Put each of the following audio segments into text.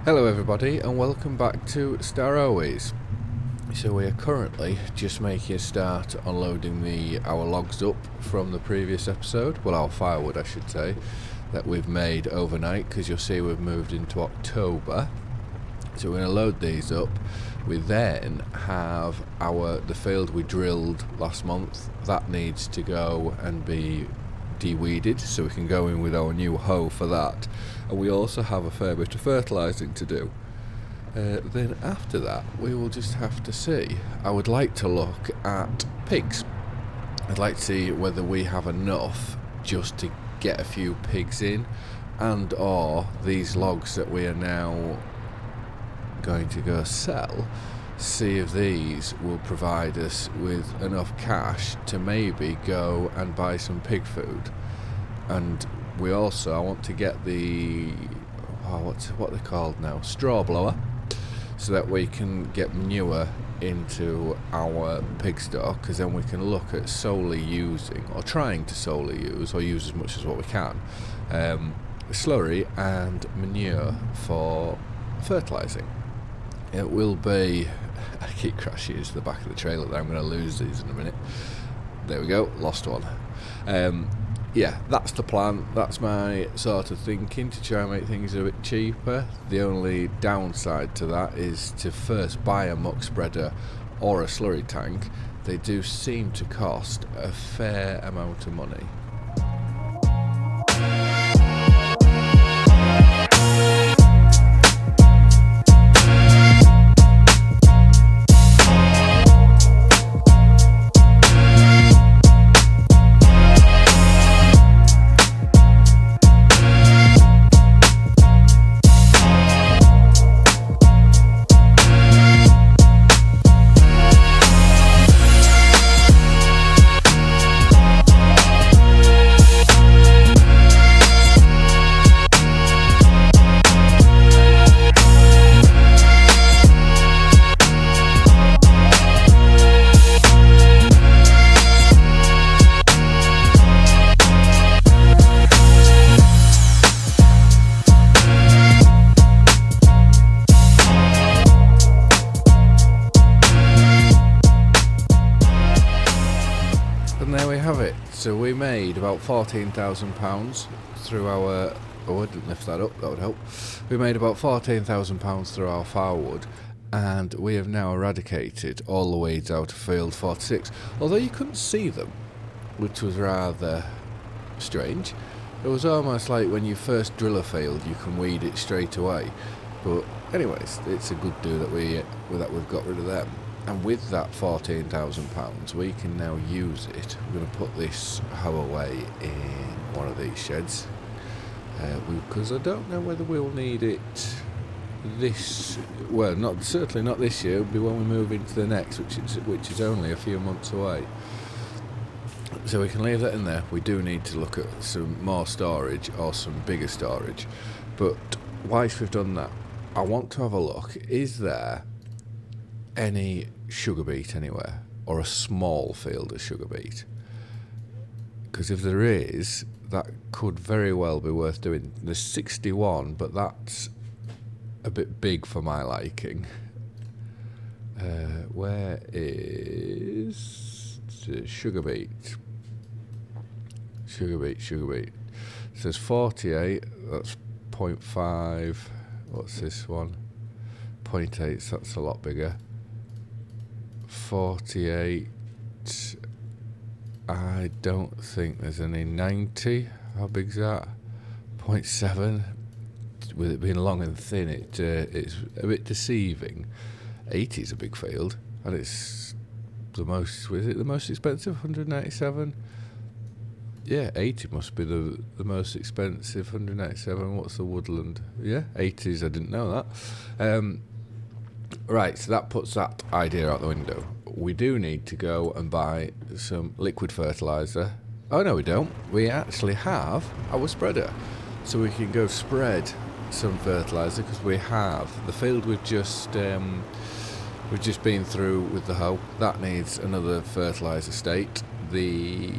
Hello everybody and welcome back to Starowies. So we are currently just making a start on loading our logs up from the previous episode, well our firewood I should say, that we've made overnight, because you'll see we've moved into October. So we're going to load these up. We then have the field we drilled last month, that needs to go and be de-weeded, so we can go in with our new hoe for that. And we also have a fair bit of fertilising to do. Then after that we will just have to see. I would like to look at pigs. I'd like to see whether we have enough just to get a few pigs in, and or these logs that we are now going to go sell, see if these will provide us with enough cash to maybe go and buy some pig food. And we also, I want to get the what they're called now, straw blower, so that we can get manure into our pig stock, because then we can look at solely using, or trying to solely use, or use as much as what we can, slurry and manure for fertilising. It will be, I keep crashing into the back of the trailer there, I'm going to lose these in a minute. There we go, lost one. Yeah, that's the plan. That's my sort of thinking, to try and make things a bit cheaper. The only downside to that is to first buy a muck spreader or a slurry tank. They do seem to cost a fair amount of money. So we made about £14,000 through our... Oh, I didn't lift that up, that would help. We made about £14,000 through our firewood, and we have now eradicated all the weeds out of field 46. Although you couldn't see them, which was rather strange. It was almost like when you first drill a field, you can weed it straight away. But anyways, it's a good do that we've got rid of them. And with that £14,000, we can now use it. We're going to put this hoe away in one of these sheds, because I don't know whether we'll need it certainly not this year. It'll be when we move into the next, which is only a few months away. So we can leave that in there. We do need to look at some more storage, or some bigger storage. But whilst we've done that, I want to have a look. Is there any sugar beet anywhere, or a small field of sugar beet? Because if there is, that could very well be worth doing. There's 61, but that's a bit big for my liking. Where is sugar beet? Sugar beet. It says 48, that's 0.5. What's this one? 0.8, so that's a lot bigger. 48, I don't think there's any. 90, how big's that? 0.7, with it being long and thin, it's a bit deceiving. 80 is a big field, and it's the most, is it the most expensive, 197? Yeah, 80 must be the most expensive, 197, what's the woodland? Yeah, 80s, I didn't know that. Right, so that puts that idea out the window. We do need to go and buy some liquid fertiliser. Oh no, we don't. We actually have our spreader. So we can go spread some fertiliser, because we have the field we've just been through with the hoe. That needs another fertiliser state. The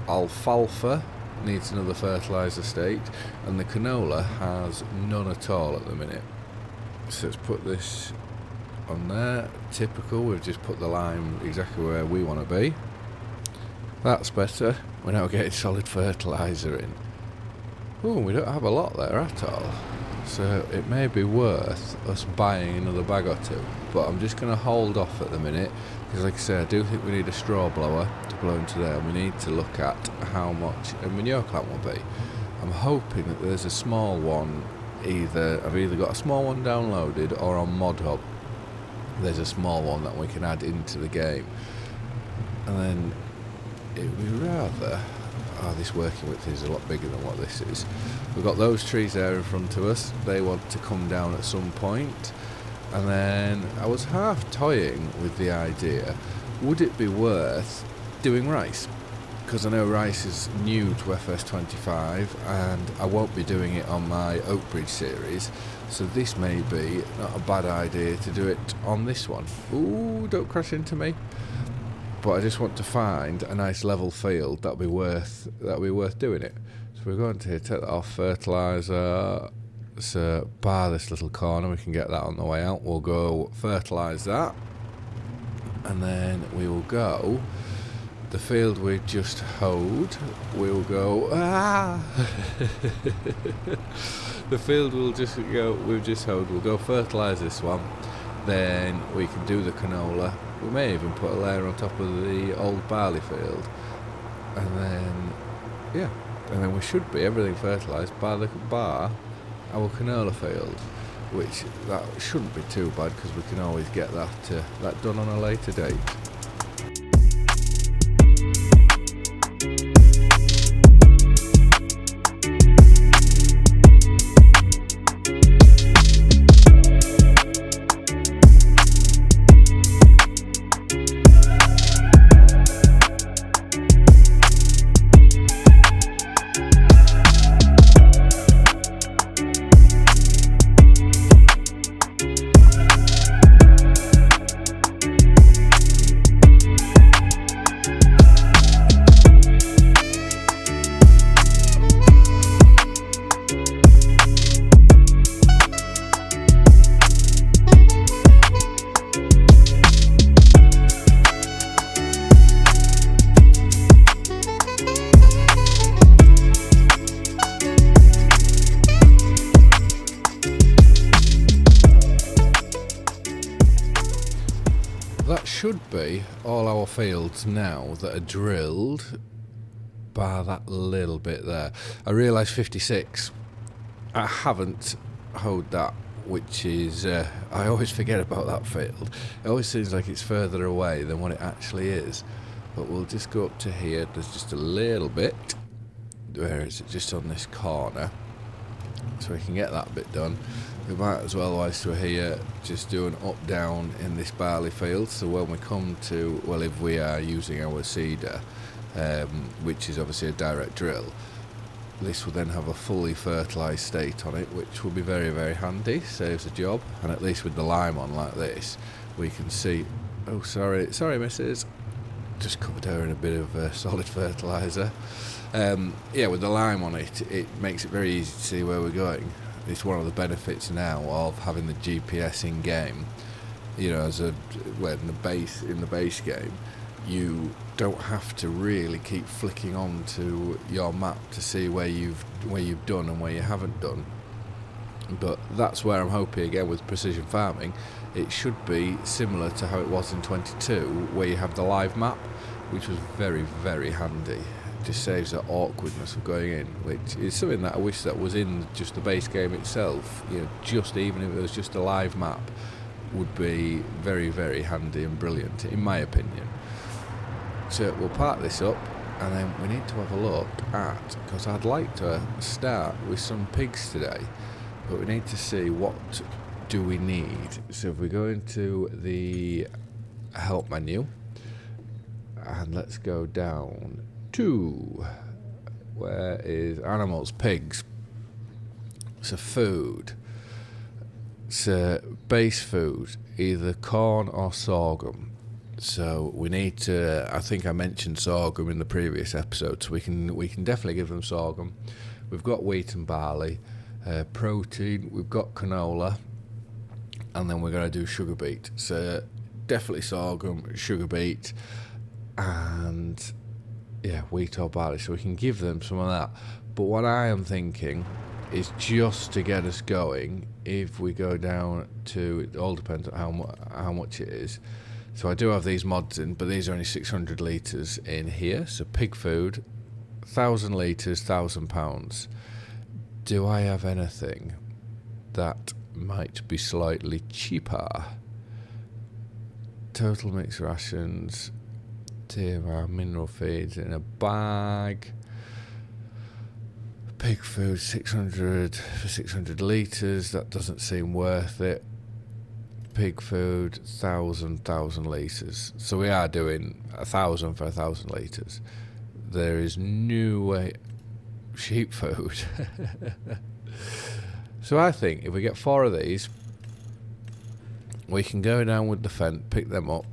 alfalfa needs another fertiliser state, and the canola has none at all at the minute. So let's put this on there. Typical, we've just put the lime exactly where we want to be. That's better. We're now getting solid fertiliser in. Oh, we don't have a lot there at all. So it may be worth us buying another bag or two. But I'm just going to hold off at the minute. Because like I say, I do think we need a straw blower to blow into there. And we need to look at how much a manure plant will be. I'm hoping that there's a small one. I've either got a small one downloaded or on ModHub. There's a small one that we can add into the game. And then it would be rather... Oh, this working width is a lot bigger than what this is. We've got those trees there in front of us. They want to come down at some point. And then I was half toying with the idea, would it be worth doing rice? Because I know rice is new to FS25 and I won't be doing it on my Oakbridge series. So this may be not a bad idea to do it on this one. Ooh, don't crash into me. But I just want to find a nice level field that'll be worth doing it. So we're going to take that off, fertiliser. So bar this little corner, we can get that on the way out. We'll go fertilise that, and then we will go the field we just hoed. We'll go the field we've just hoed. We'll go fertilise this one. Then we can do the canola. We may even put a layer on top of the old barley field, and then we should be everything fertilised by our canola field, which that shouldn't be too bad because we can always get that done on a later date. That should be all our fields now that are drilled, bar that little bit there. I realised 56. I haven't hoed that, which is... I always forget about that field. It always seems like it's further away than what it actually is. But we'll just go up to here. There's just a little bit. Where is it? Just on this corner. So we can get that bit done. We might as well, whilst we're here, just do an up-down in this barley field. So when we come to, well, if we are using our seeder, which is obviously a direct drill, this will then have a fully fertilised state on it, which will be very, very handy, saves a job. And at least with the lime on like this, we can see... Oh, sorry, missus. Just covered her in a bit of solid fertiliser. Yeah, with the lime on it, it makes it very easy to see where we're going. It's one of the benefits now of having the GPS in game. You know, in the base game, you don't have to really keep flicking on to your map to see where you've done and where you haven't done. But that's where I'm hoping again with precision farming, it should be similar to how it was in 22, where you have the live map, which was very, very handy. Just saves that awkwardness of going in, which is something that I wish that was in just the base game itself. You know, just even if it was just a live map, would be very, very handy and brilliant, in my opinion. So we'll park this up, and then we need to have a look at, because I'd like to start with some pigs today, but we need to see what do we need. So if we go into the help menu, and let's go down to, where is animals, pigs. So food, so base food, either corn or sorghum. So we need to, I think I mentioned sorghum in the previous episode, so we can definitely give them sorghum. We've got wheat and barley, protein, we've got canola, and then we're going to do sugar beet. So definitely sorghum, sugar beet, and yeah, wheat or barley, so we can give them some of that. But what I am thinking is, just to get us going, if we go down to, it all depends on how much it is. So I do have these mods in, but these are only 600 litres in here. So pig food, 1,000 litres, £1,000. Do I have anything that might be slightly cheaper? Total mixed rations, TMR, mineral feeds in a bag. Pig food, 600 for 600 litres. That doesn't seem worth it. Pig food, 1,000 litres. So we are doing 1,000 for 1,000 litres. There is no way. Sheep food. So I think if we get 4 of these, we can go down with the fence, pick them up.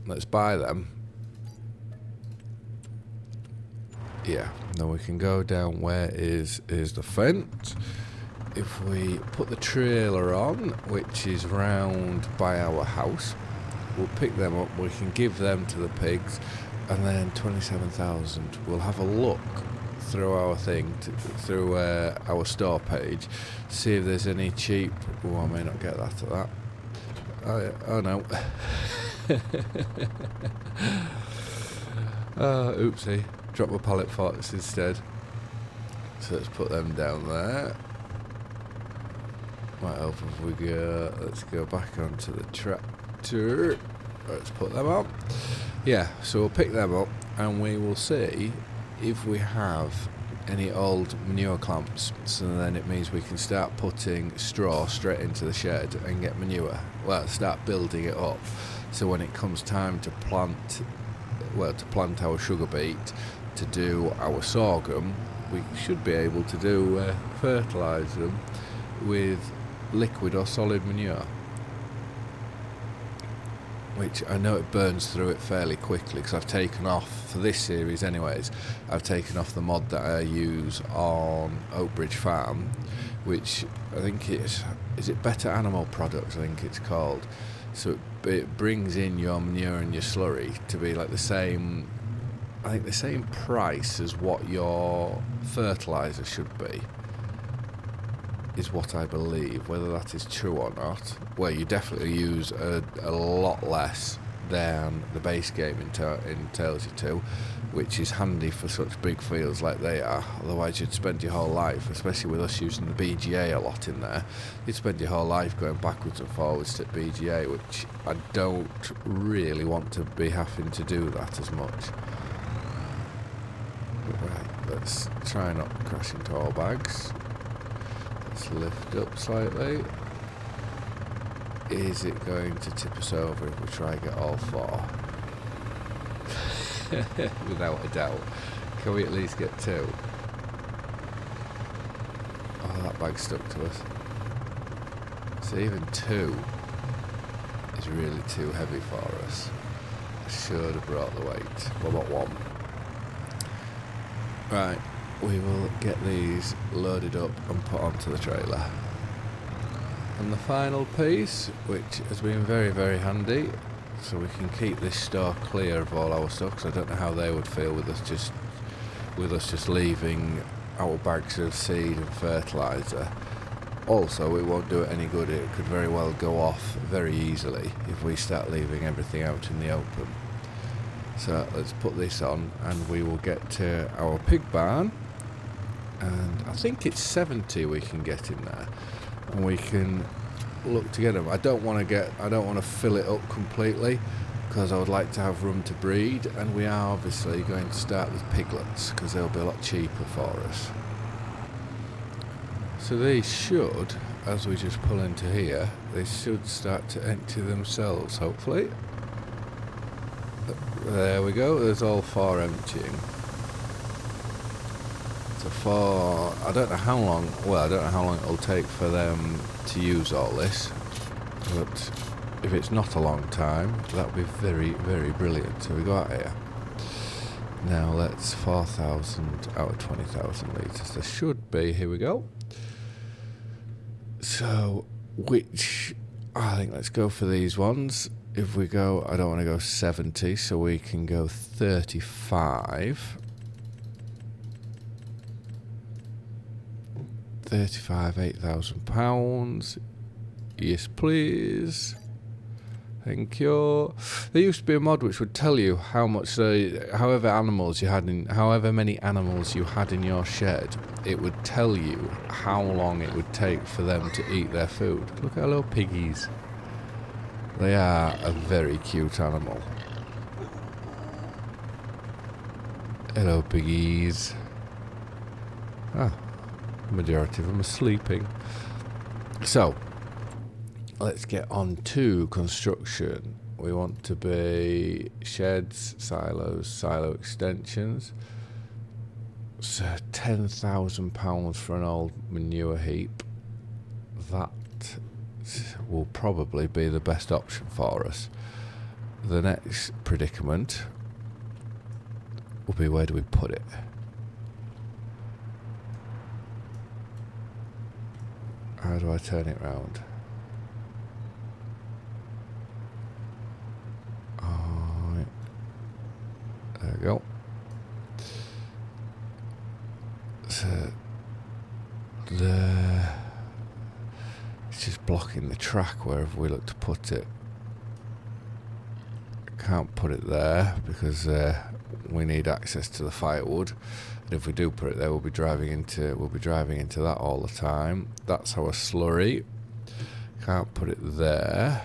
Let's buy them. Yeah, then we can go down. Where is the fence? If we put the trailer on, which is round by our house, we'll pick them up, we can give them to the pigs, and then 27,000. We'll have a look through our thing, through our store page, see if there's any cheap. Oh, I may not get that at that. Oh no. Oopsie. Drop my pallet forks instead. So let's put them down there. Might help if we go. Let's go back onto the tractor. Let's put them on. Yeah, so we'll pick them up and we will see if we have any old manure clamps. So then it means we can start putting straw straight into the shed and get manure. Well, start building it up. So when it comes time to plant our sugar beet, to do our sorghum, we should be able to do fertilise them with liquid or solid manure, which I know it burns through it fairly quickly, because I've taken off, for this series anyways, I've taken off the mod that I use on Oakbridge Farm, which I think is it Better Animal Products, I think it's called. So it brings in your manure and your slurry to be like the same, I think the same price as what your fertiliser should be, is what I believe. Whether that is true or not, well, you definitely use a lot less than the base game entails you to, which is handy for such big fields like they are. Otherwise you'd spend your whole life, especially with us using the BGA a lot in there, you'd spend your whole life going backwards and forwards to BGA, which I don't really want to be having to do that as much. Right, let's try not to crash into all bags. Let's lift up slightly. Is it going to tip us over if we try and get all 4? Without a doubt. Can we at least get 2? Oh, that bag's stuck to us. So even 2 is really too heavy for us. I should have brought the weight. What about 1? Right, we will get these loaded up and put onto the trailer. And the final piece, which has been very, very handy, so we can keep this store clear of all our stuff, because I don't know how they would feel with us just leaving our bags of seed and fertiliser. Also, it won't do it any good. It could very well go off very easily if we start leaving everything out in the open. So let's put this on and we will get to our pig barn, and I think it's 70 we can get in there, and we can look to get them. I don't want to fill it up completely, because I would like to have room to breed, and we are obviously going to start with piglets because they'll be a lot cheaper for us. So these should, as we just pull into here, they should start to empty themselves, hopefully. There we go, there's all 4 emptying. So 4, I don't know how long it'll take for them to use all this, but if it's not a long time, that would be very, very brilliant. So we go out here. Now let's 4,000 out of 20,000 litres. There should be, here we go. So, which, I think let's go for these ones. If we go, I don't want to go 70, so we can go 35. 35, £8,000. Yes, please. Thank you. There used to be a mod which would tell you how much, however many animals you had in your shed, it would tell you how long it would take for them to eat their food. Look at our little piggies. They are a very cute animal. Hello, piggies. Ah, the majority of them are sleeping. So, let's get on to construction. We want to be sheds, silos, silo extensions. So £10,000 for an old manure heap. That will probably be the best option for us. The next predicament will be, where do we put it? How do I turn it round? There we go. So it's just blocking the track wherever we look to put it. Can't put it there because we need access to the firewood, and if we do put it there, we'll be driving into that all the time. That's our slurry. Can't put it there.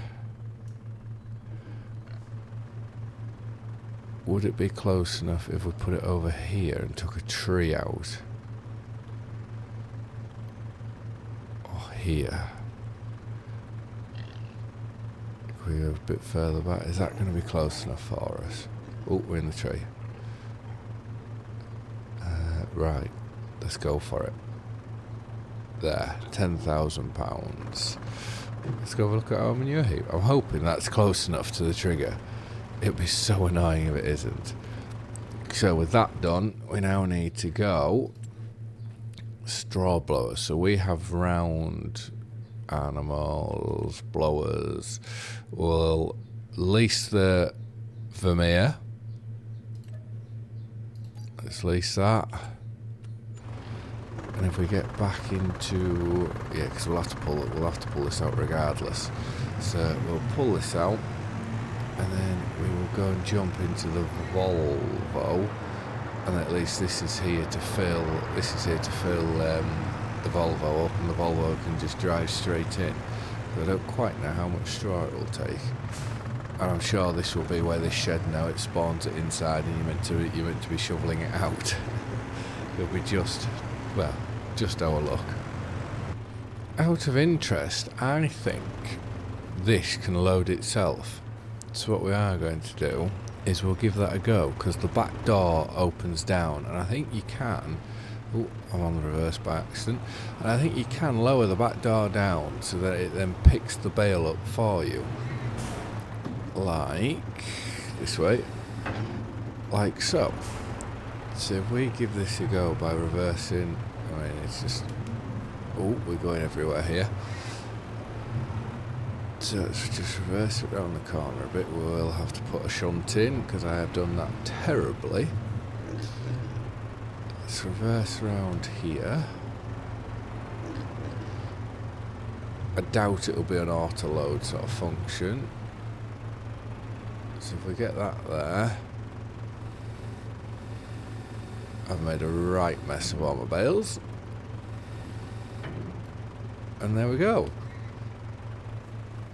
Would it be close enough if we put it over here and took a tree out? Or here? Can we go a bit further back? Is that going to be close enough for us? Oh, we're in the tree. Right, let's go for it. There, £10,000. Let's go have a look at our manure heap. I'm hoping that's close enough to the trigger. It'd be so annoying if it isn't. So with that done, we now need to go straw blowers. So we have round animals, blowers. We'll lease the Vermeer. Let's lease that. And if we get back into, yeah, because we'll have to pull this out regardless. So we'll pull this out. And then we will go and jump into the Volvo, and at least this is here to fill. This is here to fill the Volvo up, and the Volvo can just drive straight in. But I don't quite know how much straw it will take, and I'm sure this will be where this shed now it spawns it inside, and you're meant to be shoveling it out. It'll be just our luck. Out of interest, I think this can load itself. So what we are going to do is we'll give that a go, because the back door opens down, and I think you can. Oh, I'm on the reverse by accident. And I think you can lower the back door down so that it then picks the bale up for you. Like this way. Like so. So if we give this a go by reversing, I mean, it's just, oh, we're going everywhere here. So let's just reverse it around the corner a bit. We'll have to put a shunt in because I have done that terribly. Let's reverse around here. I doubt it'll be an auto load sort of function. So if we get that there, I've made a right mess of all my bales. And there we go.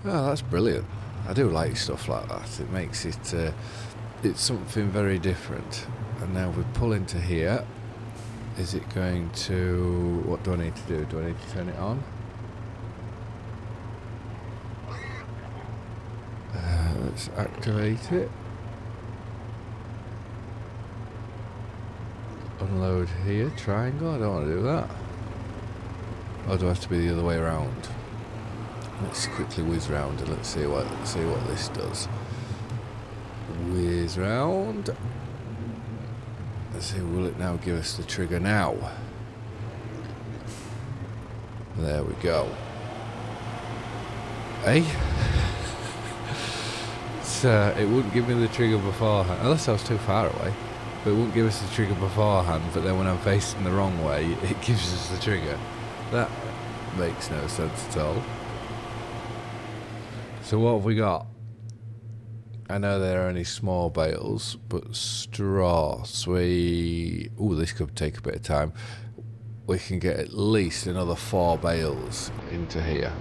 Oh, that's brilliant. I do like stuff like that. It makes it, it's something very different. And now we pull into here. Is it going to, what do I need to do? Do I need to turn it on? Let's activate it. Unload here, triangle. I don't want to do that. Or do I have to be the other way around? Let's quickly whiz round and let's see what this does. Whiz round. Let's see, will it now give us the trigger now? There we go. Hey? So it wouldn't give me the trigger beforehand, unless I was too far away. But it wouldn't give us the trigger beforehand, but then when I'm facing the wrong way, it gives us the trigger. That makes no sense at all. So what have we got? I know they're only small bales, but straw. So this could take a bit of time. We can get at least another 4 bales into here.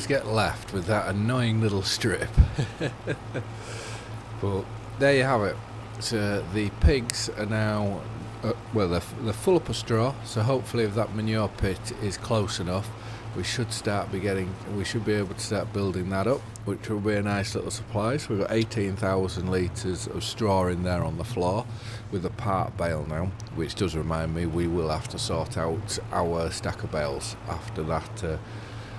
Get left with that annoying little strip. But there you have it. So the pigs are now they're full up of straw, so hopefully if that manure pit is close enough, we should be able to start building that up, which will be a nice little supply. So we've got 18,000 litres of straw in there on the floor with a part bale now, which does remind me we will have to sort out our stack of bales after that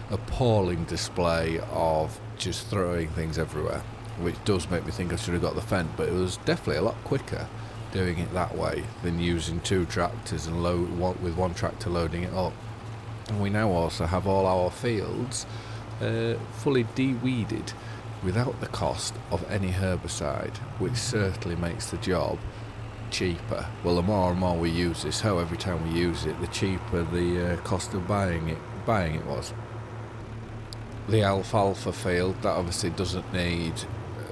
appalling display of just throwing things everywhere, which does make me think I should have got the Fendt, but it was definitely a lot quicker doing it that way than using 2 tractors and with one tractor loading it up. And we now also have all our fields fully de-weeded without the cost of any herbicide, which certainly makes the job cheaper. Well, the more and more we use this, every time we use it, the cheaper the cost of buying it was. The alfalfa field, that obviously doesn't need,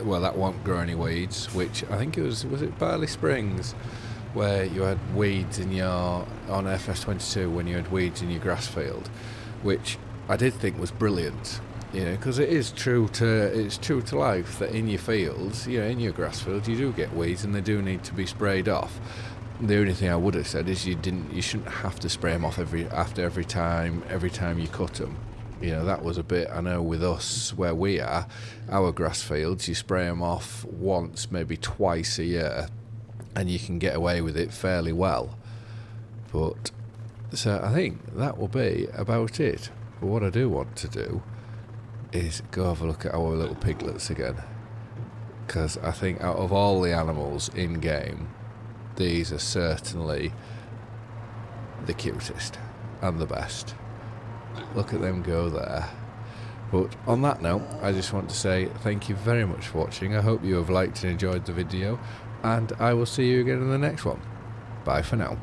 that won't grow any weeds, which I think was it Barley Springs, where you had weeds on FS22 when you had weeds in your grass field, which I did think was brilliant, because it's true to life that in your fields, in your grass field, you do get weeds and they do need to be sprayed off. The only thing I would have said is you shouldn't have to spray them off every time you cut them. That was a bit, I know with us where we are, our grass fields, you spray them off once, maybe twice a year, and you can get away with it fairly well. But, so I think that will be about it. But what I do want to do is go have a look at our little piglets again. Because I think out of all the animals in game, these are certainly the cutest and the best. Look at them go there. But on that note, I just want to say thank you very much for watching. I hope you have liked and enjoyed the video, and I will see you again in the next one. Bye for now.